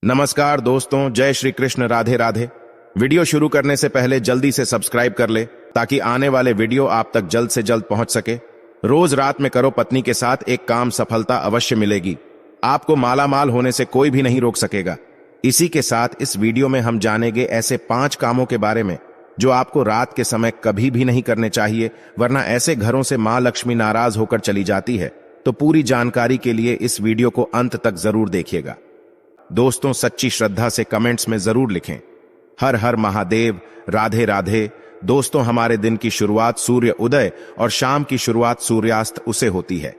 नमस्कार दोस्तों, जय श्री कृष्ण, राधे राधे। वीडियो शुरू करने से पहले जल्दी से सब्सक्राइब कर ले ताकि आने वाले वीडियो आप तक जल्द से जल्द पहुंच सके। रोज रात में करो पत्नी के साथ एक काम, सफलता अवश्य मिलेगी। आपको मालामाल होने से कोई भी नहीं रोक सकेगा। इसी के साथ इस वीडियो में हम जानेंगे ऐसे 5 कामों के बारे में जो आपको रात के समय कभी भी नहीं करने चाहिए, वरना ऐसे घरों से मां लक्ष्मी नाराज होकर चली जाती है। तो पूरी जानकारी के लिए इस वीडियो को अंत तक जरूर देखिएगा। दोस्तों, सच्ची श्रद्धा से कमेंट्स में जरूर लिखें हर हर महादेव, राधे राधे। दोस्तों, हमारे दिन की शुरुआत सूर्य उदय और शाम की शुरुआत सूर्यास्त उसे होती है।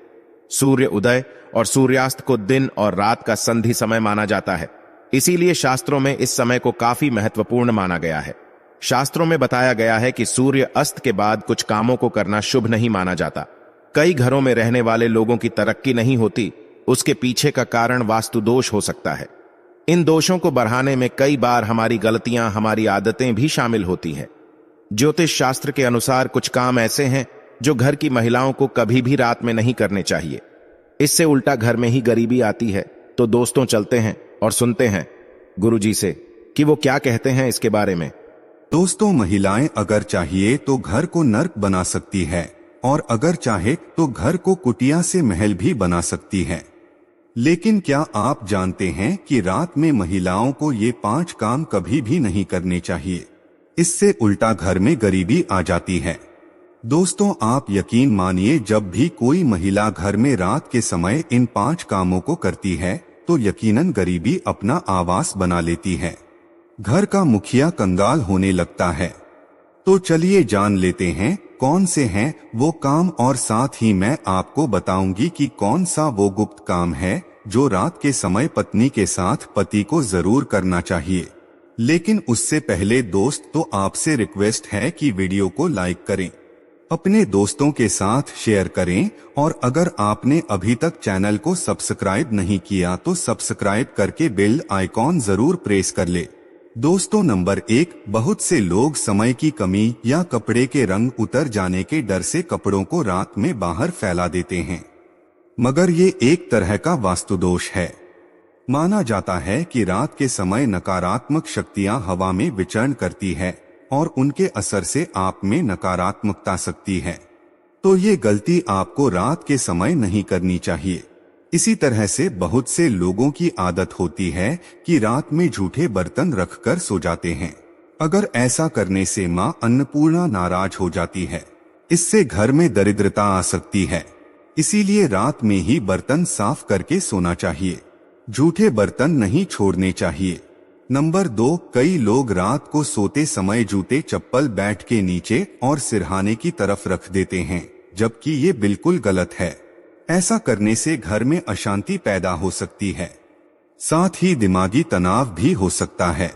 सूर्य उदय और सूर्यास्त को दिन और रात का संधि समय माना जाता है, इसीलिए शास्त्रों में इस समय को काफी महत्वपूर्ण माना गया है। शास्त्रों में बताया गया है कि सूर्य अस्त के बाद कुछ कामों को करना शुभ नहीं माना जाता। कई घरों में रहने वाले लोगों की तरक्की नहीं होती, उसके पीछे का कारण वास्तु दोष हो सकता है। इन दोषों को बढ़ाने में कई बार हमारी गलतियां, हमारी आदतें भी शामिल होती हैं। ज्योतिष शास्त्र के अनुसार कुछ काम ऐसे हैं जो घर की महिलाओं को कभी भी रात में नहीं करने चाहिए। इससे उल्टा घर में ही गरीबी आती है। तो दोस्तों, चलते हैं और सुनते हैं गुरुजी से कि वो क्या कहते हैं इसके बारे में। दोस्तों, महिलाएं अगर चाहिए तो घर को नर्क बना सकती है और अगर चाहे तो घर को कुटिया से महल भी बना सकती है। लेकिन क्या आप जानते हैं कि रात में महिलाओं को ये 5 काम कभी भी नहीं करने चाहिए। इससे उल्टा घर में गरीबी आ जाती है। दोस्तों, आप यकीन मानिए, जब भी कोई महिला घर में रात के समय इन 5 कामों को करती है तो यकीनन गरीबी अपना आवास बना लेती है। घर का मुखिया कंगाल होने लगता है। तो चलिए जान लेते हैं कौन से हैं वो काम, और साथ ही मैं आपको बताऊंगी कि कौन सा वो गुप्त काम है जो रात के समय पत्नी के साथ पति को जरूर करना चाहिए। लेकिन उससे पहले दोस्त, तो आपसे रिक्वेस्ट है कि वीडियो को लाइक करें, अपने दोस्तों के साथ शेयर करें, और अगर आपने अभी तक चैनल को सब्सक्राइब नहीं किया तो सब्सक्राइब करके बेल आइकॉन जरूर प्रेस कर ले। दोस्तों, नंबर 1, बहुत से लोग समय की कमी या कपड़े के रंग उतर जाने के डर से कपड़ों को रात में बाहर फैला देते हैं, मगर ये एक तरह का वास्तु दोष है। माना जाता है कि रात के समय नकारात्मक शक्तियां हवा में विचरण करती है और उनके असर से आप में नकारात्मकता सकती है। तो ये गलती आपको रात के समय नहीं करनी चाहिए। इसी तरह से बहुत से लोगों की आदत होती है कि रात में झूठे बर्तन रखकर सो जाते हैं। अगर ऐसा करने से मां अन्नपूर्णा नाराज हो जाती है। इससे घर में दरिद्रता आ सकती है। इसीलिए रात में ही बर्तन साफ करके सोना चाहिए। झूठे बर्तन नहीं छोड़ने चाहिए। नंबर 2, कई लोग रात को सोते समय जूते चप्पल बैठ के नीचे और सिरहाने की तरफ रख देते हैं, जबकि ये बिल्कुल गलत है। ऐसा करने से घर में अशांति पैदा हो सकती है, साथ ही दिमागी तनाव भी हो सकता है।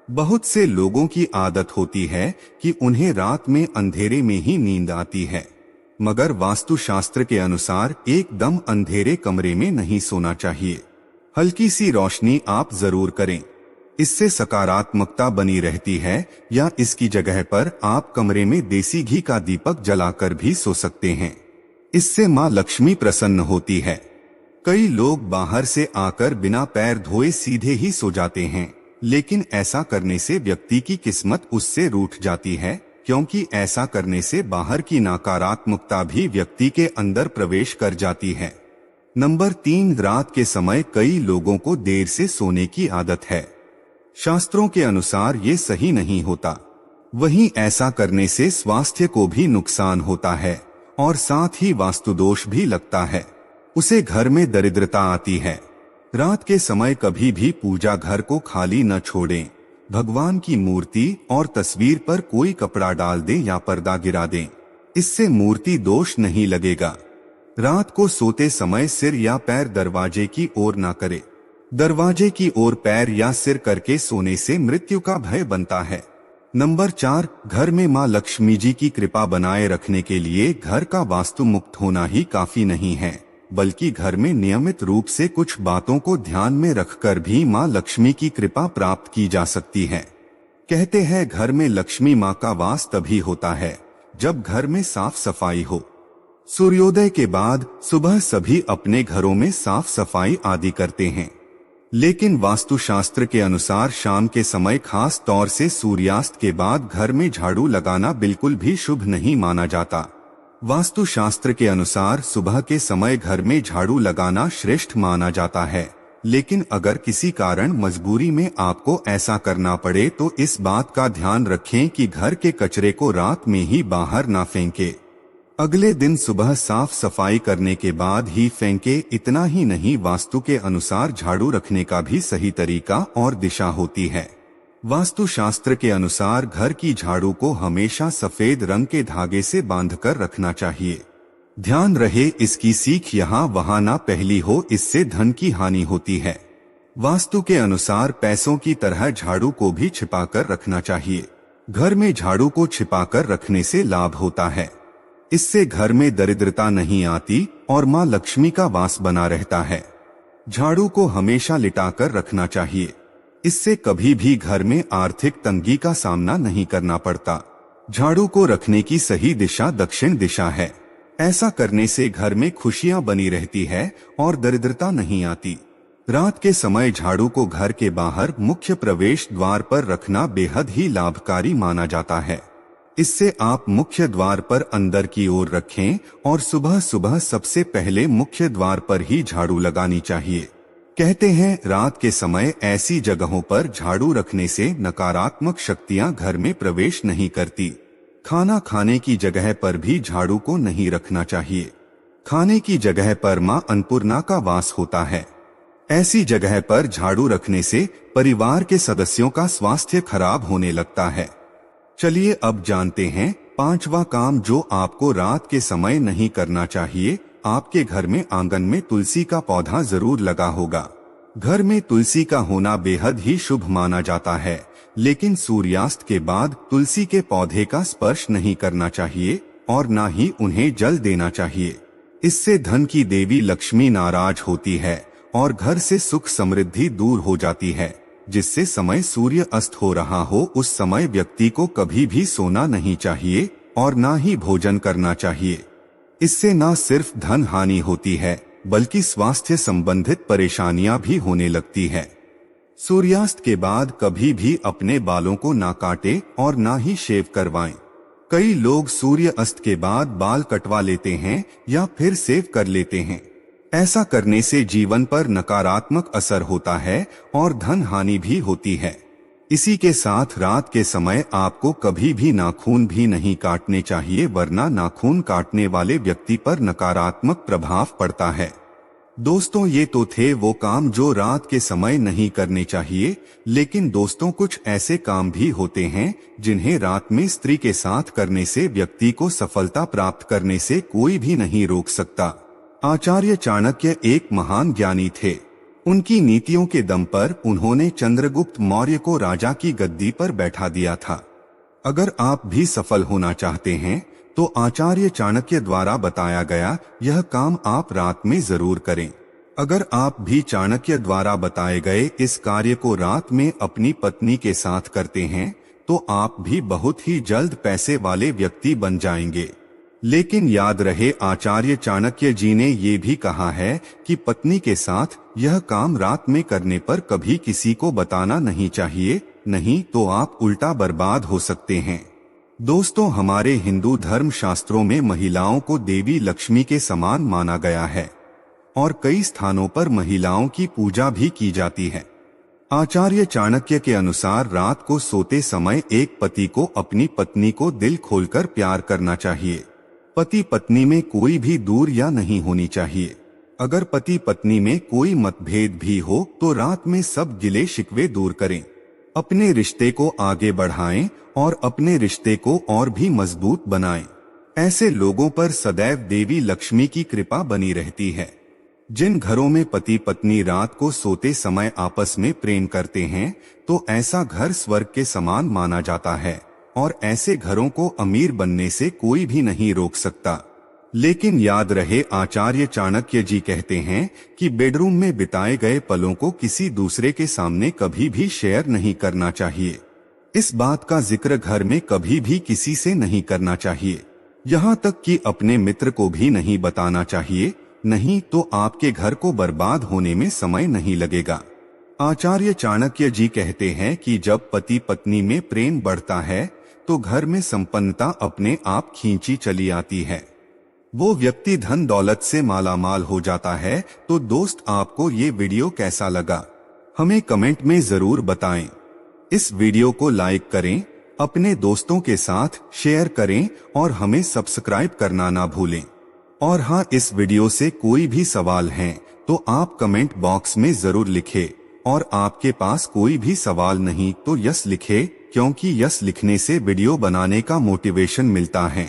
बहुत से लोगों की आदत होती है कि उन्हें रात में अंधेरे में ही नींद आती है, मगर वास्तु शास्त्र के अनुसार एकदम अंधेरे कमरे में नहीं सोना चाहिए। हल्की सी रोशनी आप जरूर करें, इससे सकारात्मकता बनी रहती है। या इसकी जगह पर आप कमरे में देसी घी का दीपक जलाकर भी सो सकते हैं। इससे मां लक्ष्मी प्रसन्न होती है। कई लोग बाहर से आकर बिना पैर धोए सीधे ही सो जाते हैं, लेकिन ऐसा करने से व्यक्ति की किस्मत उससे रूठ जाती है, क्योंकि ऐसा करने से बाहर की नकारात्मकता भी व्यक्ति के अंदर प्रवेश कर जाती है। नंबर 3, रात के समय कई लोगों को देर से सोने की आदत है। शास्त्रों के अनुसार ये सही नहीं होता। वहीं ऐसा करने से स्वास्थ्य को भी नुकसान होता है और साथ ही वास्तु दोष भी लगता है। उसे घर में दरिद्रता आती है। रात के समय कभी भी पूजा घर को खाली न छोड़ें। भगवान की मूर्ति और तस्वीर पर कोई कपड़ा डाल दें या पर्दा गिरा दें, इससे मूर्ति दोष नहीं लगेगा। रात को सोते समय सिर या पैर दरवाजे की ओर ना करें। दरवाजे की ओर पैर या सिर करके सोने से मृत्यु का भय बनता है। नंबर 4, घर में मां लक्ष्मी जी की कृपा बनाए रखने के लिए घर का वास्तु मुक्त होना ही काफी नहीं है, बल्कि घर में नियमित रूप से कुछ बातों को ध्यान में रखकर भी मां लक्ष्मी की कृपा प्राप्त की जा सकती है। कहते हैं घर में लक्ष्मी मां का वास तभी होता है जब घर में साफ सफाई हो। सूर्योदय के बाद सुबह सभी अपने घरों में साफ सफाई आदि करते हैं, लेकिन वास्तुशास्त्र के अनुसार शाम के समय, खास तौर से सूर्यास्त के बाद, घर में झाड़ू लगाना बिल्कुल भी शुभ नहीं माना जाता। वास्तुशास्त्र के अनुसार सुबह के समय घर में झाड़ू लगाना श्रेष्ठ माना जाता है, लेकिन अगर किसी कारण मजबूरी में आपको ऐसा करना पड़े तो इस बात का ध्यान रखें कि घर के कचरे को रात में ही बाहर ना फेंके। अगले दिन सुबह साफ सफाई करने के बाद ही फेंके। इतना ही नहीं, वास्तु के अनुसार झाड़ू रखने का भी सही तरीका और दिशा होती है। वास्तुशास्त्र के अनुसार घर की झाड़ू को हमेशा सफेद रंग के धागे से बांधकर रखना चाहिए। ध्यान रहे, इसकी सीख यहाँ वहाँ ना पहली हो, इससे धन की हानि होती है। वास्तु के अनुसार पैसों की तरह झाड़ू को भी छिपाकर रखना चाहिए। घर में झाड़ू को छिपाकर रखने से लाभ होता है। इससे घर में दरिद्रता नहीं आती और माँ लक्ष्मी का वास बना रहता है। झाड़ू को हमेशा लिटाकर रखना चाहिए। इससे कभी भी घर में आर्थिक तंगी का सामना नहीं करना पड़ता। झाड़ू को रखने की सही दिशा दक्षिण दिशा है। ऐसा करने से घर में खुशियां बनी रहती है और दरिद्रता नहीं आती। रात के समय झाड़ू को घर के बाहर मुख्य प्रवेश द्वार पर रखना बेहद ही लाभकारी माना जाता है। इससे आप मुख्य द्वार पर अंदर की ओर रखें और सुबह सुबह सबसे पहले मुख्य द्वार पर ही झाड़ू लगानी चाहिए। कहते हैं, रात के समय ऐसी जगहों पर झाड़ू रखने से नकारात्मक शक्तियां घर में प्रवेश नहीं करती। खाना खाने की जगह पर भी झाड़ू को नहीं रखना चाहिए। खाने की जगह पर मां अन्नपूर्णा का वास होता है। ऐसी जगह पर झाड़ू रखने से परिवार के सदस्यों का स्वास्थ्य खराब होने लगता है। चलिए अब जानते हैं पांचवा काम जो आपको रात के समय नहीं करना चाहिए। आपके घर में आंगन में तुलसी का पौधा जरूर लगा होगा। घर में तुलसी का होना बेहद ही शुभ माना जाता है, लेकिन सूर्यास्त के बाद तुलसी के पौधे का स्पर्श नहीं करना चाहिए और ना ही उन्हें जल देना चाहिए। इससे धन की देवी लक्ष्मी नाराज होती है और घर से सुख समृद्धि दूर हो जाती है। जिससे समय सूर्य अस्त हो रहा हो उस समय व्यक्ति को कभी भी सोना नहीं चाहिए और ना ही भोजन करना चाहिए। इससे न सिर्फ धन हानि होती है बल्कि स्वास्थ्य संबंधित परेशानियां भी होने लगती है। सूर्यास्त के बाद कभी भी अपने बालों को ना काटे और ना ही शेव करवाएं। कई लोग सूर्य अस्त के बाद बाल कटवा लेते हैं या फिर सेव कर लेते हैं। ऐसा करने से जीवन पर नकारात्मक असर होता है और धन हानि भी होती है। इसी के साथ रात के समय आपको कभी भी नाखून भी नहीं काटने चाहिए, वरना नाखून काटने वाले व्यक्ति पर नकारात्मक प्रभाव पड़ता है। दोस्तों, ये तो थे वो काम जो रात के समय नहीं करने चाहिए, लेकिन दोस्तों कुछ ऐसे काम भी होते हैं जिन्हें रात में स्त्री के साथ करने से व्यक्ति को सफलता प्राप्त करने से कोई भी नहीं रोक सकता। आचार्य चाणक्य एक महान ज्ञानी थे। उनकी नीतियों के दम पर उन्होंने चंद्रगुप्त मौर्य को राजा की गद्दी पर बैठा दिया था। अगर आप भी सफल होना चाहते हैं तो आचार्य चाणक्य द्वारा बताया गया यह काम आप रात में जरूर करें। अगर आप भी चाणक्य द्वारा बताए गए इस कार्य को रात में अपनी पत्नी के साथ करते हैं तो आप भी बहुत ही जल्द पैसे वाले व्यक्ति बन जाएंगे। लेकिन याद रहे, आचार्य चाणक्य जी ने ये भी कहा है कि पत्नी के साथ यह काम रात में करने पर कभी किसी को बताना नहीं चाहिए, नहीं तो आप उल्टा बर्बाद हो सकते हैं। दोस्तों, हमारे हिंदू धर्म शास्त्रों में महिलाओं को देवी लक्ष्मी के समान माना गया है और कई स्थानों पर महिलाओं की पूजा भी की जाती है। आचार्य चाणक्य के अनुसार रात को सोते समय एक पति को अपनी पत्नी को दिल खोलकर प्यार करना चाहिए। पति पत्नी में कोई भी दूर या नहीं होनी चाहिए। अगर पति पत्नी में कोई मतभेद भी हो तो रात में सब गिले शिकवे दूर करें। अपने रिश्ते को आगे बढ़ाएं और अपने रिश्ते को और भी मजबूत बनाएं। ऐसे लोगों पर सदैव देवी लक्ष्मी की कृपा बनी रहती है। जिन घरों में पति पत्नी रात को सोते समय आपस में प्रेम करते हैं तो ऐसा घर स्वर्ग के समान माना जाता है और ऐसे घरों को अमीर बनने से कोई भी नहीं रोक सकता। लेकिन याद रहे, आचार्य चाणक्य जी कहते हैं कि बेडरूम में बिताए गए पलों को किसी दूसरे के सामने कभी भी शेयर नहीं करना चाहिए। इस बात का जिक्र घर में कभी भी किसी से नहीं करना चाहिए, यहाँ तक कि अपने मित्र को भी नहीं बताना चाहिए, नहीं तो आपके घर को बर्बाद होने में समय नहीं लगेगा। आचार्य चाणक्य जी कहते हैं कि जब पति पत्नी में प्रेम बढ़ता है तो घर में संपन्नता अपने आप खींची चली आती है। वो व्यक्ति धन दौलत से मालामाल हो जाता है। तो दोस्त, आपको ये वीडियो कैसा लगा हमें कमेंट में जरूर बताएं। इस वीडियो को लाइक करें, अपने दोस्तों के साथ शेयर करें और हमें सब्सक्राइब करना ना भूलें। और हाँ, इस वीडियो से कोई भी सवाल है तो आप कमेंट बॉक्स में जरूर लिखें। और आपके पास कोई भी सवाल नहीं तो यस लिखें, क्योंकि यस लिखने से वीडियो बनाने का मोटिवेशन मिलता है।